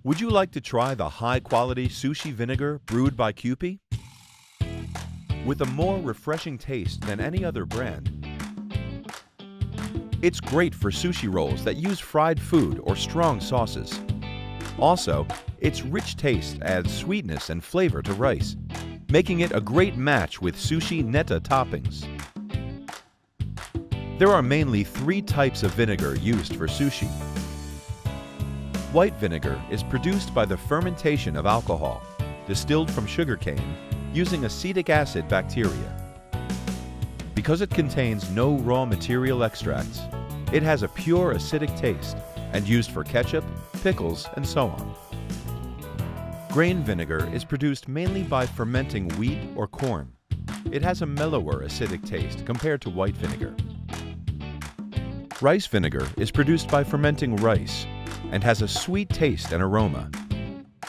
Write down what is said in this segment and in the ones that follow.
Would you like to try the high-quality sushi vinegar brewed by Kewpie? With a more refreshing taste than any other brand, it's great for sushi rolls that use fried food or strong sauces. Also, its rich taste adds sweetness and flavor to rice, making it a great match with sushi neta toppings. There are mainly 3 types of vinegar used for sushi. White vinegar is produced by the fermentation of alcohol, distilled from sugarcane, using acetic acid bacteria. Because it contains no raw material extracts, it has a pure acidic taste and used for ketchup, pickles, and so on. Grain vinegar is produced mainly by fermenting wheat or corn. It has a mellower acidic taste compared to white vinegar. Rice vinegar is produced by fermenting rice and has a sweet taste and aroma.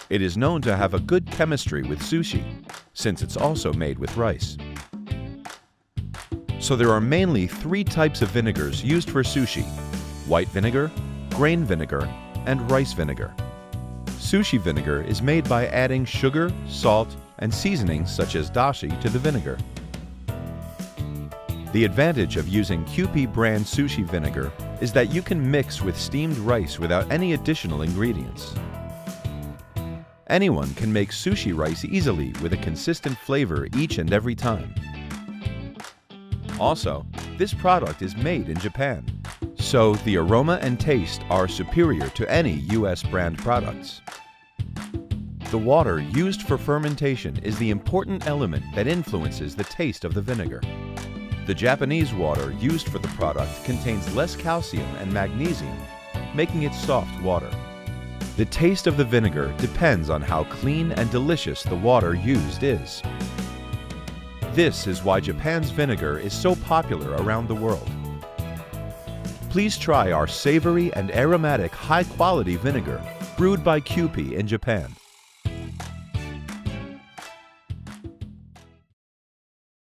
It is known to have a good chemistry with sushi, since it's also made with rice. So there are mainly 3 types of vinegars used for sushi: white vinegar, grain vinegar, and rice vinegar. Sushi vinegar is made by adding sugar, salt, and seasonings such as dashi to the vinegar. The advantage of using Kewpie brand sushi vinegar is that you can mix with steamed rice without any additional ingredients. Anyone can make sushi rice easily with a consistent flavor each and every time. Also, this product is made in Japan, so the aroma and taste are superior to any US brand products. The water used for fermentation is the important element that influences the taste of the vinegar. The Japanese water used for the product contains less calcium and magnesium, making it soft water. The taste of the vinegar depends on how clean and delicious the water used is. This is why Japan's vinegar is so popular around the world. Please try our savory and aromatic high-quality vinegar brewed by Kewpie in Japan.